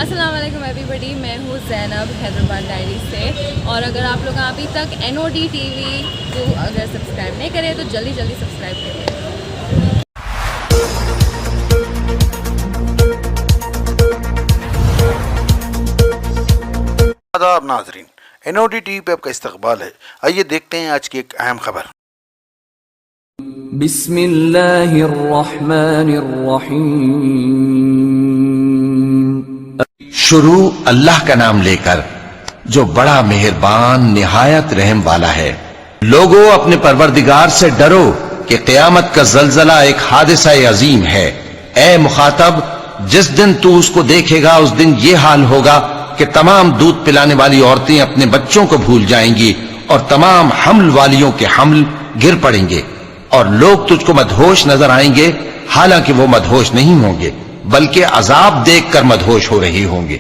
السلام علیکم ایوری بڈی، میں ہوں زینب حیدرآباد ڈائری سے، اور اگر آپ لوگ ابھی تک NOD TV کو اگر سبسکرائب نہیں کرے تو جلدی سبسکرائب کریے۔ آداب ناظرین، NOD TV پہ آپ کا استقبال ہے۔ آئیے دیکھتے ہیں آج کی ایک اہم خبر۔ بسم اللہ الرحمن الرحیم۔ شروع اللہ کا نام لے کر جو بڑا مہربان نہایت رحم والا ہے۔ لوگوں اپنے پروردگار سے ڈرو کہ قیامت کا زلزلہ ایک حادثہ عظیم ہے۔ اے مخاطب، جس دن تو اس کو دیکھے گا اس دن یہ حال ہوگا کہ تمام دودھ پلانے والی عورتیں اپنے بچوں کو بھول جائیں گی اور تمام حمل والیوں کے حمل گر پڑیں گے، اور لوگ تجھ کو مدہوش نظر آئیں گے، حالانکہ وہ مدہوش نہیں ہوں گے بلکہ عذاب دیکھ کر مدہوش ہو رہے ہوں گے۔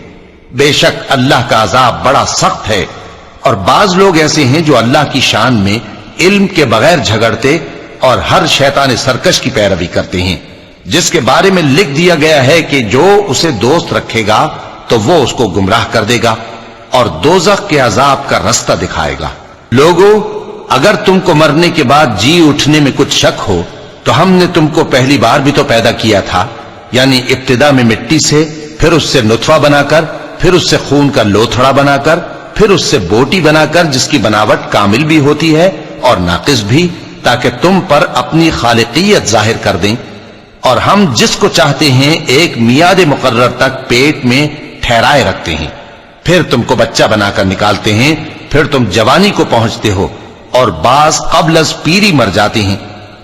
بے شک اللہ کا عذاب بڑا سخت ہے۔ اور بعض لوگ ایسے ہیں جو اللہ کی شان میں علم کے بغیر جھگڑتے اور ہر شیطان سرکش کی پیروی کرتے ہیں، جس کے بارے میں لکھ دیا گیا ہے کہ جو اسے دوست رکھے گا تو وہ اس کو گمراہ کر دے گا اور دوزخ کے عذاب کا رستہ دکھائے گا۔ لوگوں، اگر تم کو مرنے کے بعد جی اٹھنے میں کچھ شک ہو تو ہم نے تم کو پہلی بار بھی تو پیدا کیا تھا، یعنی ابتدا میں مٹی سے، پھر اس سے نطفہ بنا کر، پھر اس سے خون کا لوتھڑا بنا کر، پھر اس سے بوٹی بنا کر جس کی بناوٹ کامل بھی ہوتی ہے اور ناقص بھی، تاکہ تم پر اپنی خالقیت ظاہر کر دیں۔ اور ہم جس کو چاہتے ہیں ایک میعاد مقرر تک پیٹ میں ٹھہرائے رکھتے ہیں، پھر تم کو بچہ بنا کر نکالتے ہیں، پھر تم جوانی کو پہنچتے ہو، اور بعض قبل از پیری مر جاتے ہیں،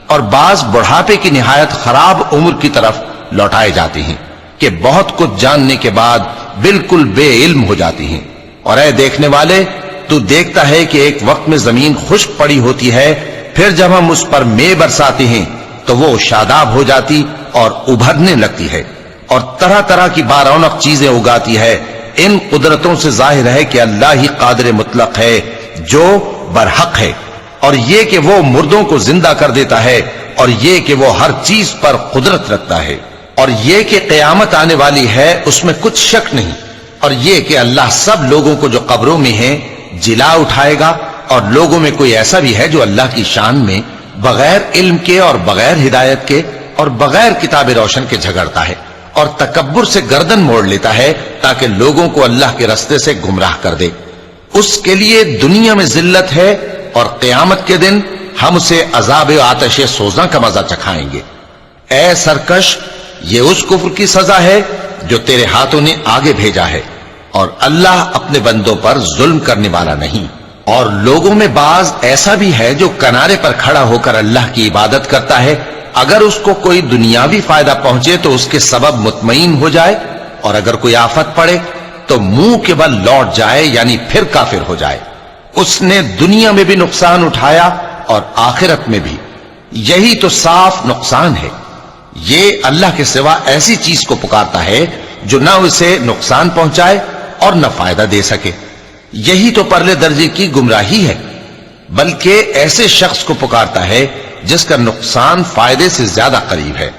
اور بعض بڑھاپے کی نہایت خراب عمر کی طرف لوٹائے جاتے ہیں کہ بہت کچھ جاننے کے بعد بالکل بے علم ہو جاتی ہیں۔ اور اے دیکھنے والے، تو دیکھتا ہے کہ ایک وقت میں زمین خشک پڑی ہوتی ہے، پھر جب ہم اس پر مے برساتے ہیں تو وہ شاداب ہو جاتی اور ابھرنے لگتی ہے اور طرح طرح کی بارونق چیزیں اگاتی ہے۔ ان قدرتوں سے ظاہر ہے کہ اللہ ہی قادر مطلق ہے جو برحق ہے، اور یہ کہ وہ مردوں کو زندہ کر دیتا ہے، اور یہ کہ وہ ہر چیز پر قدرت رکھتا ہے، اور یہ کہ قیامت آنے والی ہے اس میں کچھ شک نہیں، اور یہ کہ اللہ سب لوگوں کو جو قبروں میں ہیں جلا اٹھائے گا، اور لوگوں میں کوئی ایسا بھی ہے جو اللہ کی شان میں بغیر علم کے اور بغیر ہدایت کے اور بغیر کتاب روشن کے جھگڑتا ہے اور تکبر سے گردن موڑ لیتا ہے تاکہ لوگوں کو اللہ کے رستے سے گمراہ کر دے۔ اس کے لیے دنیا میں ذلت ہے، اور قیامت کے دن ہم اسے عذاب آتش سوزاں کا مزہ چکھائیں گے۔ اے سرکش، یہ اس کفر کی سزا ہے جو تیرے ہاتھوں نے آگے بھیجا ہے، اور اللہ اپنے بندوں پر ظلم کرنے والا نہیں۔ اور لوگوں میں بعض ایسا بھی ہے جو کنارے پر کھڑا ہو کر اللہ کی عبادت کرتا ہے، اگر اس کو کوئی دنیاوی فائدہ پہنچے تو اس کے سبب مطمئن ہو جائے، اور اگر کوئی آفت پڑے تو منہ کے بل لوٹ جائے، یعنی پھر کافر ہو جائے۔ اس نے دنیا میں بھی نقصان اٹھایا اور آخرت میں بھی، یہی تو صاف نقصان ہے۔ یہ اللہ کے سوا ایسی چیز کو پکارتا ہے جو نہ اسے نقصان پہنچائے اور نہ فائدہ دے سکے، یہی تو پرلے درجے کی گمراہی ہے۔ بلکہ ایسے شخص کو پکارتا ہے جس کا نقصان فائدے سے زیادہ قریب ہے۔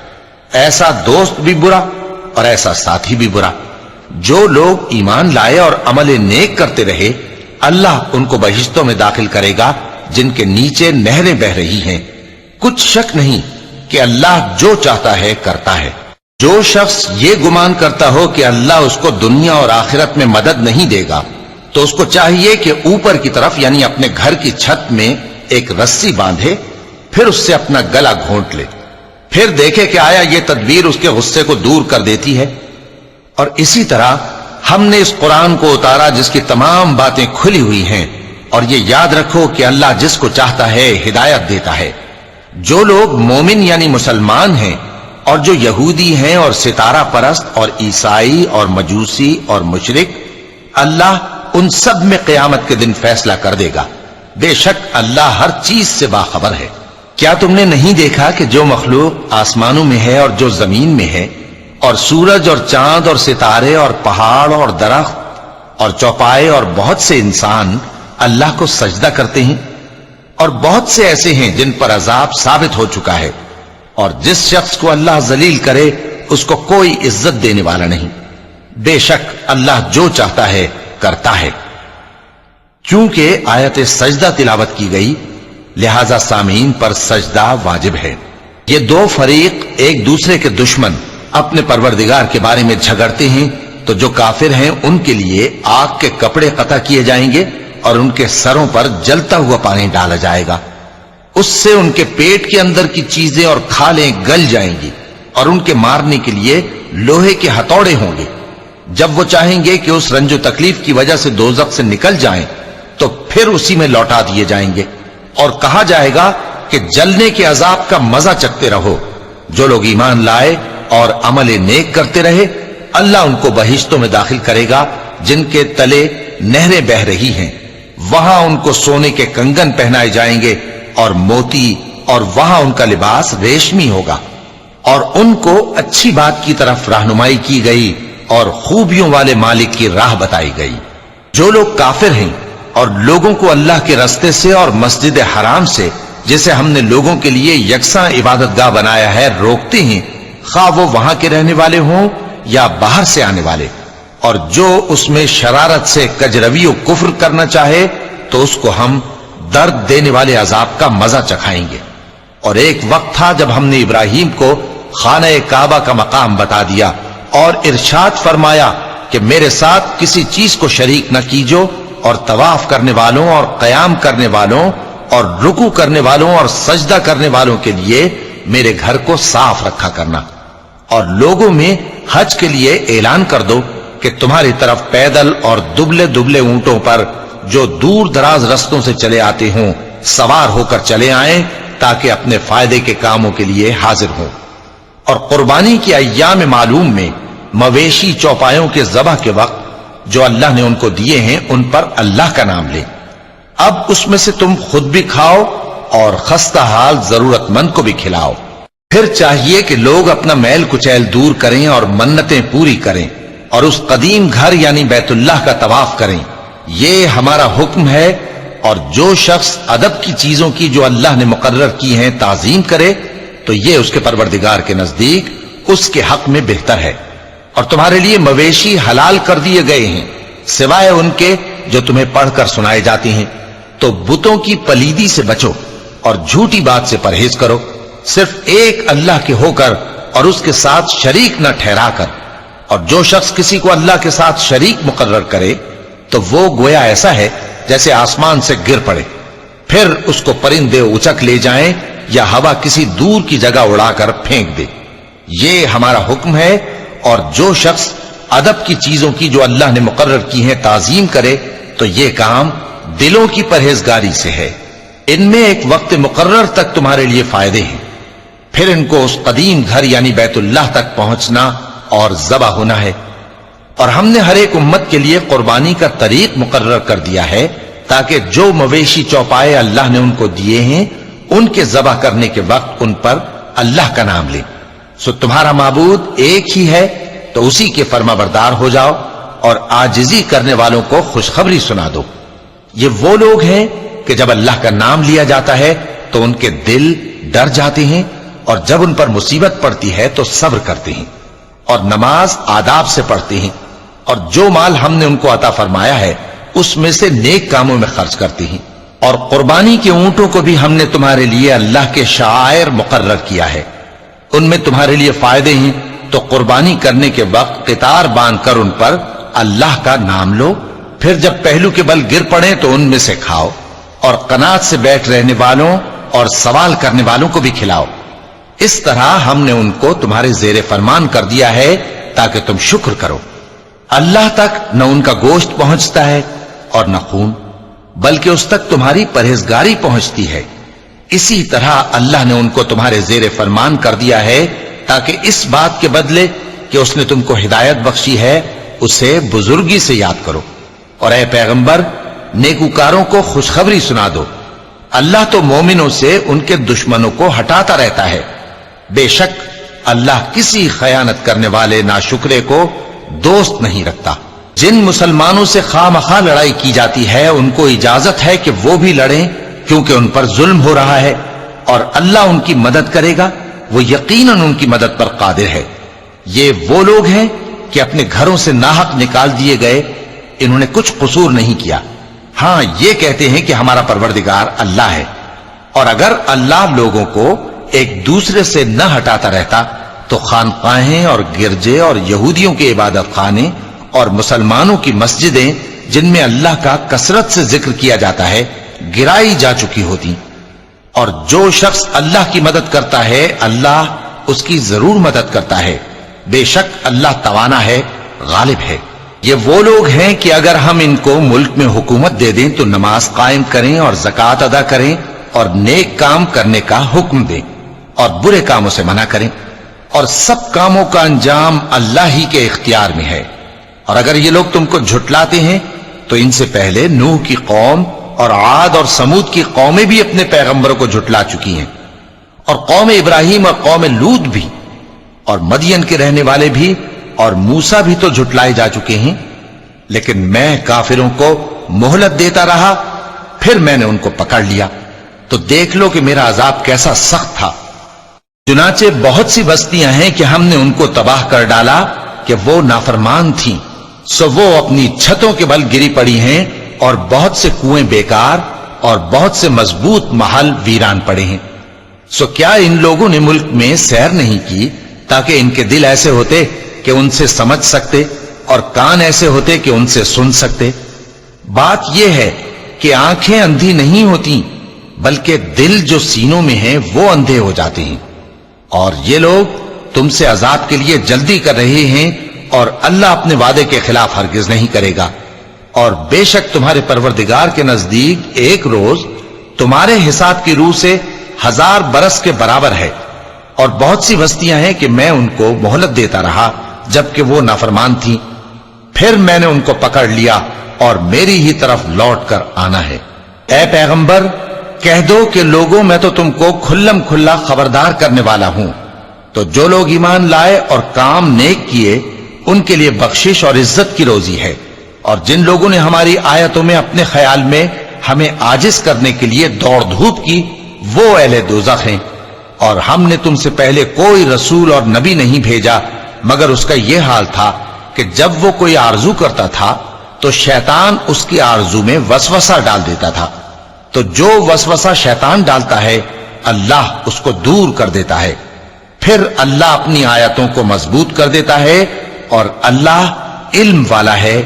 ایسا دوست بھی برا اور ایسا ساتھی بھی برا۔ جو لوگ ایمان لائے اور عمل نیک کرتے رہے، اللہ ان کو بہشتوں میں داخل کرے گا جن کے نیچے نہریں بہ رہی ہیں۔ کچھ شک نہیں کہ اللہ جو چاہتا ہے کرتا ہے۔ جو شخص یہ گمان کرتا ہو کہ اللہ اس کو دنیا اور آخرت میں مدد نہیں دے گا تو اس کو چاہیے کہ اوپر کی طرف یعنی اپنے گھر کی چھت میں ایک رسی باندھے، پھر اس سے اپنا گلا گھونٹ لے، پھر دیکھے کہ آیا یہ تدبیر اس کے غصے کو دور کر دیتی ہے۔ اور اسی طرح ہم نے اس قرآن کو اتارا جس کی تمام باتیں کھلی ہوئی ہیں، اور یہ یاد رکھو کہ اللہ جس کو چاہتا ہے ہدایت دیتا ہے۔ جو لوگ مومن یعنی مسلمان ہیں اور جو یہودی ہیں اور ستارہ پرست اور عیسائی اور مجوسی اور مشرک، اللہ ان سب میں قیامت کے دن فیصلہ کر دے گا۔ بے شک اللہ ہر چیز سے باخبر ہے۔ کیا تم نے نہیں دیکھا کہ جو مخلوق آسمانوں میں ہے اور جو زمین میں ہے، اور سورج اور چاند اور ستارے اور پہاڑ اور درخت اور چوپائے اور بہت سے انسان اللہ کو سجدہ کرتے ہیں، اور بہت سے ایسے ہیں جن پر عذاب ثابت ہو چکا ہے، اور جس شخص کو اللہ ذلیل کرے اس کو کوئی عزت دینے والا نہیں۔ بے شک اللہ جو چاہتا ہے کرتا ہے۔ چونکہ آیت سجدہ تلاوت کی گئی لہذا سامعین پر سجدہ واجب ہے۔ یہ دو فریق ایک دوسرے کے دشمن اپنے پروردگار کے بارے میں جھگڑتے ہیں تو جو کافر ہیں ان کے لیے آگ کے کپڑے قطع کیے جائیں گے اور ان کے سروں پر جلتا ہوا پانی ڈالا جائے گا، اس سے ان کے پیٹ کے اندر کی چیزیں اور کھالیں گل جائیں گی اور ان کے مارنے کے لیے لوہے کے ہتھوڑے ہوں گے۔ جب وہ چاہیں گے کہ اس رنج و تکلیف کی وجہ سے دوزخ سے نکل جائیں تو پھر اسی میں لوٹا دیے جائیں گے اور کہا جائے گا کہ جلنے کے عذاب کا مزہ چکھتے رہو۔ جو لوگ ایمان لائے اور عمل نیک کرتے رہے اللہ ان کو بہشتوں میں داخل کرے گا جن کے تلے نہریں بہ رہی ہیں، وہاں ان کو سونے کے کنگن پہنائے جائیں گے اور موتی، اور وہاں ان کا لباس ریشمی ہوگا، اور ان کو اچھی بات کی طرف رہنمائی کی گئی اور خوبیوں والے مالک کی راہ بتائی گئی۔ جو لوگ کافر ہیں اور لوگوں کو اللہ کے رستے سے اور مسجد حرام سے جسے ہم نے لوگوں کے لیے یکساں عبادت گاہ بنایا ہے روکتے ہیں، خواہ وہ وہاں کے رہنے والے ہوں یا باہر سے آنے والے، اور جو اس میں شرارت سے کجروی و کفر کرنا چاہے تو اس کو ہم درد دینے والے عذاب کا مزہ چکھائیں گے۔ اور ایک وقت تھا جب ہم نے ابراہیم کو خانہ کعبہ کا مقام بتا دیا اور ارشاد فرمایا کہ میرے ساتھ کسی چیز کو شریک نہ کیجو، اور طواف کرنے والوں اور قیام کرنے والوں اور رکوع کرنے والوں اور سجدہ کرنے والوں کے لیے میرے گھر کو صاف رکھا کرنا، اور لوگوں میں حج کے لیے اعلان کر دو کہ تمہاری طرف پیدل اور دبلے دبلے اونٹوں پر جو دور دراز رستوں سے چلے آتے ہوں سوار ہو کر چلے آئیں تاکہ اپنے فائدے کے کاموں کے لیے حاضر ہوں۔ اور قربانی کے ایام معلوم میں مویشی چوپایوں کے ذبح کے وقت جو اللہ نے ان کو دیے ہیں ان پر اللہ کا نام لیں۔ اب اس میں سے تم خود بھی کھاؤ اور خستہ حال ضرورت مند کو بھی کھلاؤ۔ پھر چاہیے کہ لوگ اپنا میل کچیل دور کریں اور منتیں پوری کریں اور اس قدیم گھر یعنی بیت اللہ کا طواف کریں، یہ ہمارا حکم ہے۔ اور جو شخص ادب کی چیزوں کی جو اللہ نے مقرر کی ہیں تعظیم کرے تو یہ اس کے پروردگار کے نزدیک اس کے حق میں بہتر ہے۔ اور تمہارے لیے مویشی حلال کر دیے گئے ہیں سوائے ان کے جو تمہیں پڑھ کر سنائے جاتے ہیں، تو بتوں کی پلیدی سے بچو اور جھوٹی بات سے پرہیز کرو، صرف ایک اللہ کے ہو کر اور اس کے ساتھ شریک نہ ٹھہرا کر۔ اور جو شخص کسی کو اللہ کے ساتھ شریک مقرر کرے تو وہ گویا ایسا ہے جیسے آسمان سے گر پڑے، پھر اس کو پرندے اچک لے جائیں یا ہوا کسی دور کی جگہ اڑا کر پھینک دے۔ یہ ہمارا حکم ہے۔ اور جو شخص ادب کی چیزوں کی جو اللہ نے مقرر کی ہیں تعظیم کرے تو یہ کام دلوں کی پرہیزگاری سے ہے۔ ان میں ایک وقت مقرر تک تمہارے لیے فائدے ہیں، پھر ان کو اس قدیم گھر یعنی بیت اللہ تک پہنچنا اور ذبح ہونا ہے۔ اور ہم نے ہر ایک امت کے لیے قربانی کا طریق مقرر کر دیا ہے تاکہ جو مویشی چوپائے اللہ نے ان کو دیے ہیں ان کے ذبح کرنے کے وقت ان پر اللہ کا نام لیں۔ سو تمہارا معبود ایک ہی ہے تو اسی کے فرما بردار ہو جاؤ اور عاجزی کرنے والوں کو خوشخبری سنا دو۔ یہ وہ لوگ ہیں کہ جب اللہ کا نام لیا جاتا ہے تو ان کے دل ڈر جاتے ہیں، اور جب ان پر مصیبت پڑتی ہے تو صبر کرتے ہیں اور نماز آداب سے پڑھتے ہیں، اور جو مال ہم نے ان کو عطا فرمایا ہے اس میں سے نیک کاموں میں خرچ کرتے ہیں۔ اور قربانی کے اونٹوں کو بھی ہم نے تمہارے لیے اللہ کے شعائر مقرر کیا ہے، ان میں تمہارے لیے فائدے ہیں، تو قربانی کرنے کے وقت قطار باندھ کر ان پر اللہ کا نام لو، پھر جب پہلو کے بل گر پڑے تو ان میں سے کھاؤ، اور قناعت سے بیٹھ رہنے والوں اور سوال کرنے والوں کو بھی کھلاؤ۔ اس طرح ہم نے ان کو تمہارے زیر فرمان کر دیا ہے تاکہ تم شکر کرو۔ اللہ تک نہ ان کا گوشت پہنچتا ہے اور نہ خون، بلکہ اس تک تمہاری پرہیزگاری پہنچتی ہے۔ اسی طرح اللہ نے ان کو تمہارے زیر فرمان کر دیا ہے تاکہ اس بات کے بدلے کہ اس نے تم کو ہدایت بخشی ہے اسے بزرگی سے یاد کرو۔ اور اے پیغمبر نیکوکاروں کو خوشخبری سنا دو، اللہ تو مومنوں سے ان کے دشمنوں کو ہٹاتا رہتا ہے، بے شک اللہ کسی خیانت کرنے والے ناشکرے کو دوست نہیں رکھتا۔ جن مسلمانوں سے خواہ مخواہ لڑائی کی جاتی ہے ان کو اجازت ہے کہ وہ بھی لڑیں کیونکہ ان پر ظلم ہو رہا ہے، اور اللہ ان کی مدد کرے گا، وہ یقیناً ان کی مدد پر قادر ہے۔ یہ وہ لوگ ہیں کہ اپنے گھروں سے ناحق نکال دیے گئے انہوں نے کچھ قصور نہیں کیا. ہاں یہ کہتے ہیں کہ ہمارا پروردگار اللہ ہے، اور اگر اللہ لوگوں کو ایک دوسرے سے نہ ہٹاتا رہتا تو خانقاہیں اور گرجے اور یہودیوں کے عبادت خانے اور مسلمانوں کی مسجدیں جن میں اللہ کا کثرت سے ذکر کیا جاتا ہے گرائی جا چکی ہوتی. اور جو شخص اللہ کی مدد کرتا ہے اللہ اس کی ضرور مدد کرتا ہے. بے شک اللہ توانا ہے، غالب ہے. یہ وہ لوگ ہیں کہ اگر ہم ان کو ملک میں حکومت دے دیں تو نماز قائم کریں اور زکوٰۃ ادا کریں اور نیک کام کرنے کا حکم دیں اور برے کاموں سے منع کریں، اور سب کاموں کا انجام اللہ ہی کے اختیار میں ہے. اور اگر یہ لوگ تم کو جھٹلاتے ہیں تو ان سے پہلے نوح کی قوم اور عاد اور سمود کی قومیں بھی اپنے پیغمبروں کو جھٹلا چکی ہیں، اور قوم ابراہیم اور قوم لوط بھی، اور مدین کے رہنے والے بھی، اور موسیٰ بھی تو جھٹلائے جا چکے ہیں. لیکن میں کافروں کو مہلت دیتا رہا، پھر میں نے ان کو پکڑ لیا. تو دیکھ لو کہ میرا عذاب کیسا سخت تھا. چنانچہ بہت سی بستیاں ہیں کہ ہم نے ان کو تباہ کر ڈالا کہ وہ نافرمان تھیں، سو وہ اپنی چھتوں کے بل گری پڑی ہیں، اور بہت سے کنویں بیکار اور بہت سے مضبوط محل ویران پڑے ہیں. سو کیا ان لوگوں نے ملک میں سیر نہیں کی تاکہ ان کے دل ایسے ہوتے کہ ان سے سمجھ سکتے اور کان ایسے ہوتے کہ ان سے سن سکتے؟ بات یہ ہے کہ آنکھیں اندھی نہیں ہوتی بلکہ دل جو سینوں میں ہیں وہ اندھے ہو جاتے ہیں. اور یہ لوگ تم سے عذاب کے لیے جلدی کر رہے ہیں، اور اللہ اپنے وعدے کے خلاف ہرگز نہیں کرے گا. اور بے شک تمہارے پروردگار کے نزدیک ایک روز تمہارے حساب کی روح سے 1000 برس کے برابر ہے. اور بہت سی بستیاں ہیں کہ میں ان کو مہلت دیتا رہا جبکہ وہ نافرمان تھیں، پھر میں نے ان کو پکڑ لیا اور میری ہی طرف لوٹ کر آنا ہے. اے پیغمبر کہہ دو کہ لوگوں میں تو تم کو کھلم کھلا خبردار کرنے والا ہوں. تو جو لوگ ایمان لائے اور کام نیک کیے ان کے لیے بخشش اور عزت کی روزی ہے. اور جن لوگوں نے ہماری آیتوں میں اپنے خیال میں ہمیں عاجز کرنے کے لیے دوڑ دھوپ کی وہ اہل دوزخ ہیں. اور ہم نے تم سے پہلے کوئی رسول اور نبی نہیں بھیجا مگر اس کا یہ حال تھا کہ جب وہ کوئی آرزو کرتا تھا تو شیطان اس کی آرزو میں وسوسہ ڈال دیتا تھا. تو جو وسوسہ شیطان ڈالتا ہے اللہ اس کو دور کر دیتا ہے، پھر اللہ اپنی آیتوں کو مضبوط کر دیتا ہے، اور اللہ علم والا ہے،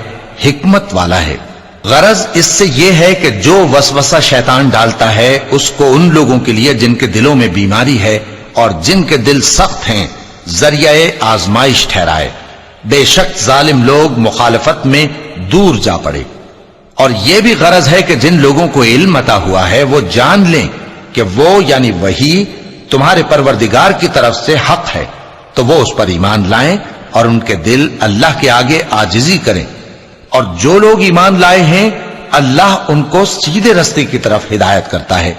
حکمت والا ہے. غرض اس سے یہ ہے کہ جو وسوسہ شیطان ڈالتا ہے اس کو ان لوگوں کے لیے جن کے دلوں میں بیماری ہے اور جن کے دل سخت ہیں ذریعہ آزمائش ٹھہرائے. بے شک ظالم لوگ مخالفت میں دور جا پڑے. اور یہ بھی غرض ہے کہ جن لوگوں کو علم عطا ہوا ہے وہ جان لیں کہ وہ یعنی وحی تمہارے پروردگار کی طرف سے حق ہے، تو وہ اس پر ایمان لائیں اور ان کے دل اللہ کے آگے عاجزی کریں. اور جو لوگ ایمان لائے ہیں اللہ ان کو سیدھے رستے کی طرف ہدایت کرتا ہے،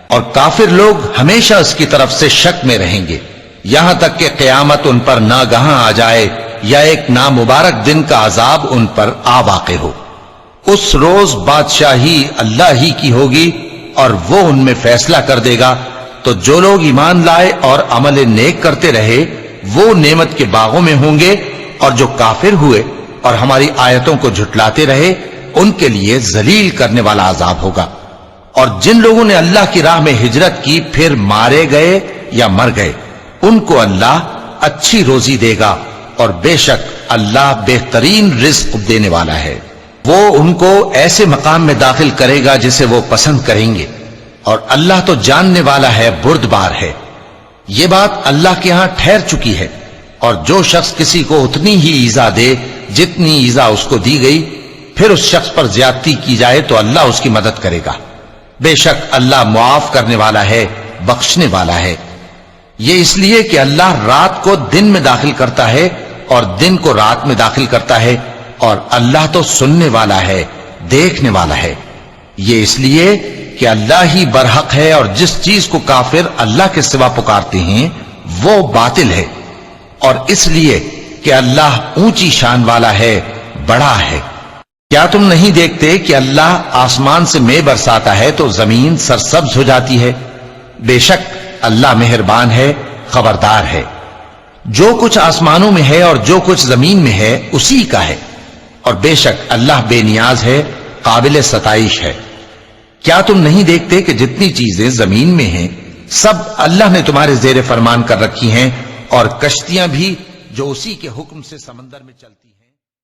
اور کافر لوگ ہمیشہ اس کی طرف سے شک میں رہیں گے یہاں تک کہ قیامت ان پر ناگہاں آ جائے یا ایک نامبارک دن کا عذاب ان پر آ واقع ہو. اس روز بادشاہی اللہ ہی کی ہوگی اور وہ ان میں فیصلہ کر دے گا. تو جو لوگ ایمان لائے اور عمل نیک کرتے رہے وہ نعمت کے باغوں میں ہوں گے، اور جو کافر ہوئے اور ہماری آیتوں کو جھٹلاتے رہے ان کے لیے ذلیل کرنے والا عذاب ہوگا. اور جن لوگوں نے اللہ کی راہ میں ہجرت کی پھر مارے گئے یا مر گئے ان کو اللہ اچھی روزی دے گا، اور بے شک اللہ بہترین رزق دینے والا ہے. وہ ان کو ایسے مقام میں داخل کرے گا جسے وہ پسند کریں گے، اور اللہ تو جاننے والا ہے، بردبار ہے. یہ بات اللہ کے ہاں ٹھہر چکی ہے. اور جو شخص کسی کو اتنی ہی ایذا دے جتنی ایذا اس کو دی گئی، پھر اس شخص پر زیادتی کی جائے تو اللہ اس کی مدد کرے گا. بے شک اللہ معاف کرنے والا ہے، بخشنے والا ہے. یہ اس لیے کہ اللہ رات کو دن میں داخل کرتا ہے اور دن کو رات میں داخل کرتا ہے، اور اللہ تو سننے والا ہے، دیکھنے والا ہے. یہ اس لیے کہ اللہ ہی برحق ہے، اور جس چیز کو کافر اللہ کے سوا پکارتے ہیں وہ باطل ہے. اور اس لیے کہ اللہ اونچی شان والا ہے، بڑا ہے. کیا تم نہیں دیکھتے کہ اللہ آسمان سے مے برساتا ہے تو زمین سرسبز ہو جاتی ہے؟ بے شک اللہ مہربان ہے، خبردار ہے. جو کچھ آسمانوں میں ہے اور جو کچھ زمین میں ہے اسی کا ہے، اور بے شک اللہ بے نیاز ہے، قابل ستائش ہے۔ کیا تم نہیں دیکھتے کہ جتنی چیزیں زمین میں ہیں سب اللہ نے تمہارے زیر فرمان کر رکھی ہیں، اور کشتیاں بھی جو اسی کے حکم سے سمندر میں چلتی ہیں۔